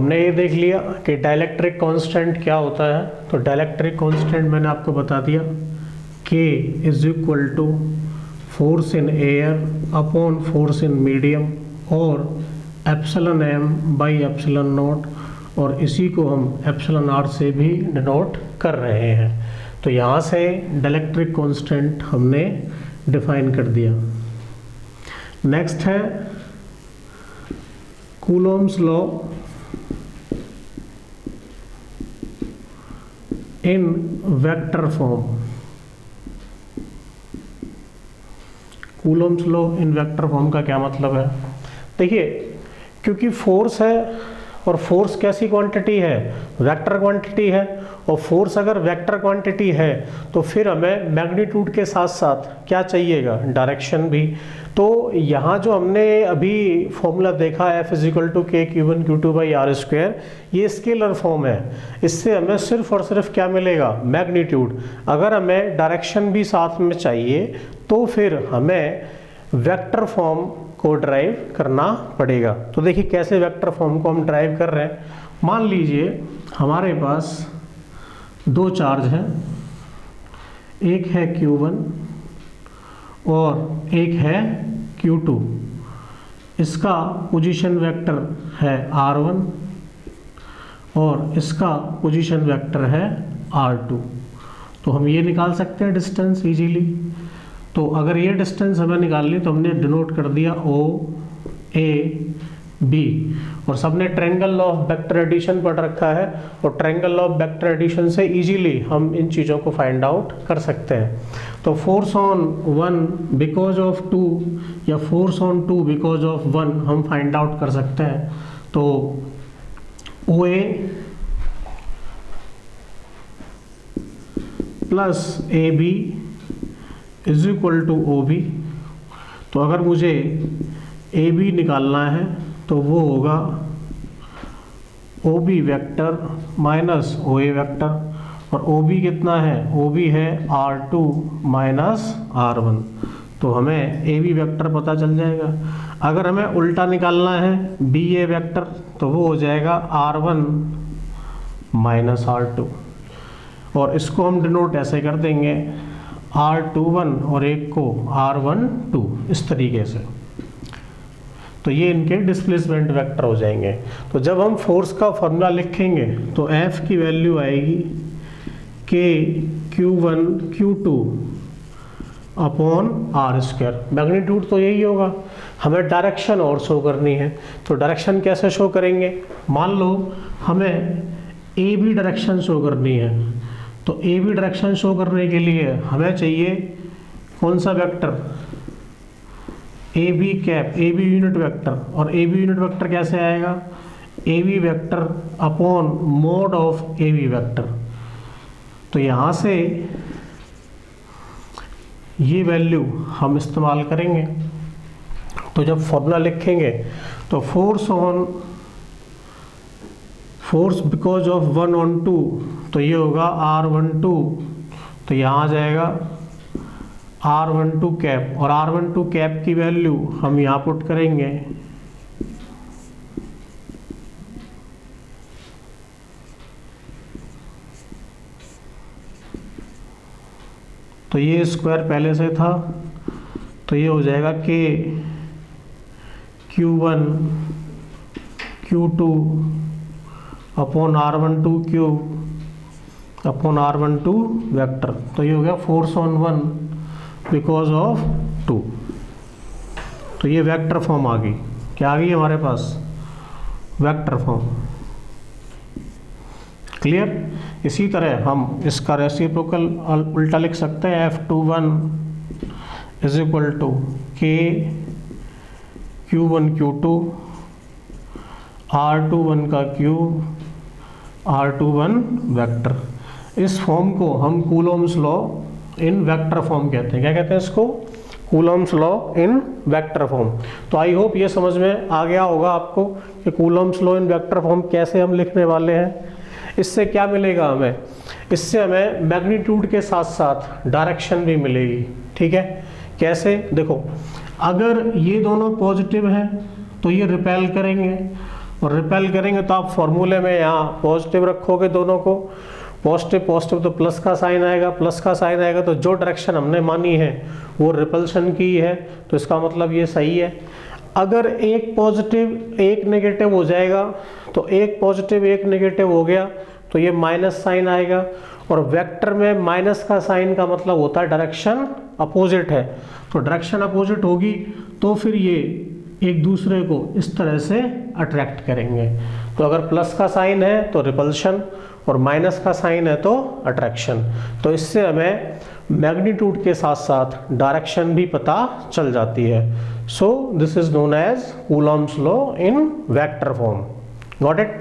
हमने ये देख लिया कि डाइलेक्ट्रिक कांस्टेंट क्या होता है। तो डाइलेक्ट्रिक कांस्टेंट मैंने आपको बता दिया, K is equal to force in air upon force in medium और epsilon m by epsilon naught, और इसी को हम एप्सिलॉन r से भी डिनोट कर रहे हैं। तो यहाँ से डाइलेक्ट्रिक कांस्टेंट हमने डिफाइन कर दिया। नेक्स्ट है Coulomb's law in vector form. Coulomb's law in vector form का क्या मतलब है? देखिए, क्योंकि फोर्स है और फोर्स कैसी क्वांटिटी है? वेक्टर क्वांटिटी है। और फोर्स अगर वेक्टर क्वांटिटी है तो फिर हमें मैग्नीट्यूड के साथ साथ क्या चाहिएगा? डायरेक्शन भी। तो यहाँ जो हमने अभी फॉर्मूला देखा है F = K Q1 Q2 by R², ये स्केलर फॉर्म है। इससे हमें सिर्फ और सिर्फ क्या मिलेगा? मैग्नीट्यूड। अगर हमें डायरेक्शन भी साथ में चाहिए तो फिर हमें वेक्टर फॉर्म को ड्राइव करना पड़ेगा। तो देखिए कैसे वेक्टर फॉर्म को हम ड्राइव कर रहे हैं। मान लीजिए हमारे पास दो चार्ज हैं, एक है Q1 और एक है Q2। इसका पोजीशन वेक्टर है R1 और इसका पोजीशन वेक्टर है R2। तो हम ये निकाल सकते हैं डिस्टेंस इजीली। तो अगर ये डिस्टेंस हमें निकालनी तो हमने डिनोट कर दिया OAB, और सबने triangle law of vector addition पढ़ रखा है, और triangle law of vector addition से इजीली हम इन चीज़ों को फाइंड आउट कर सकते हैं। तो फोर्स ऑन 1 बिकॉज ऑफ 2 या फोर्स ऑन 2 बिकॉज ऑफ 1 हम फाइंड आउट कर सकते हैं। तो OA plus AB is equal to OB। तो अगर मुझे AB निकालना है तो वो होगा OB vector minus OA vector, और OB कितना है? OB है R2 माइनस R1। तो हमें AB वेक्टर पता चल जाएगा। अगर हमें उल्टा निकालना है BA वेक्टर तो वो हो जाएगा R1 माइनस R2, और इसको हम डिनोट ऐसे कर देंगे R21 और एक को R12, इस तरीके से। तो ये इनके डिस्प्लेसमेंट वेक्टर हो जाएंगे। तो जब हम फोर्स का फॉर्मूला लिखेंगे तो F की वैल्यू आएगी K Q1 Q2 upon R²। Magnitude तो यही होगा। हमें डायरेक्शन और शो करनी है, तो डायरेक्शन कैसे शो करेंगे? मान लो हमें AB डायरेक्शन शो करनी है, तो AB डायरेक्शन शो करने के लिए हमें चाहिए कौन सा vector? AB cap, AB unit vector. और AB यूनिट वेक्टर कैसे आएगा? AB vector upon mode of AB vector. तो यहाँ से ये वैल्यू हम इस्तेमाल करेंगे। तो जब फॉर्मूला लिखेंगे तो फोर्स बिकॉज ऑफ 1 ऑन 2, तो ये होगा R12। तो यहाँ आ जाएगा R12 कैप, और R12 कैप की वैल्यू हम यहाँ पुट करेंगे तो ये स्क्वायर पहले से था, तो ये हो जाएगा K Q1 Q2 upon R12 cube upon R12 vector. तो ये हो गया फोर्स ऑन 1 बिकॉज ऑफ 2। तो ये वेक्टर फॉर्म आ गई। क्या आ गई हमारे पास? Vector form. क्लियर? इसी तरह हम इसका रेसिप्रोकल उल्टा लिख सकते हैं। F21 is equal to K Q1 Q2 R21 का क्यूब R21 वेक्टर। इस फॉर्म को हम कूलोम्स लॉ इन वेक्टर फॉर्म कहते हैं। क्या कहते हैं इसको? कूलोम्स लॉ इन वेक्टर फॉर्म। तो आई होप ये समझ में आ गया होगा आपको कि कूलोम्स लॉ इन वेक्टर फॉर्म कैसे हम लिखने वाले हैं। इससे क्या मिलेगा हमें? इससे हमें मैग्नीट्यूड के साथ साथ डायरेक्शन भी मिलेगी। ठीक है? कैसे? देखो, अगर ये दोनों पॉजिटिव हैं तो ये रिपेल करेंगे, और रिपेल करेंगे तो आप फॉर्मूले में यहाँ पॉजिटिव रखोगे दोनों को, पॉजिटिव पॉजिटिव तो प्लस का साइन आएगा, प्लस का साइन आएगा तो जो डायरेक्शन हमने मानी है वो रिपल्शन की है, तो इसका मतलब ये सही है। अगर एक पॉजिटिव एक नेगेटिव हो जाएगा तो एक पॉजिटिव एक नेगेटिव हो गया तो ये माइनस साइन आएगा, और वेक्टर में माइनस का साइन का मतलब होता है डायरेक्शन अपोजिट है, तो डायरेक्शन अपोजिट होगी तो फिर ये एक दूसरे को इस तरह से अट्रैक्ट करेंगे। तो अगर प्लस का साइन है तो रिपल्शन और माइनस का साइन है तो अट्रैक्शन। तो इससे हमें मैग्नीट्यूड के साथ साथ डायरेक्शन भी पता चल जाती है। So this is known as Coulomb's law in vector form. Got it?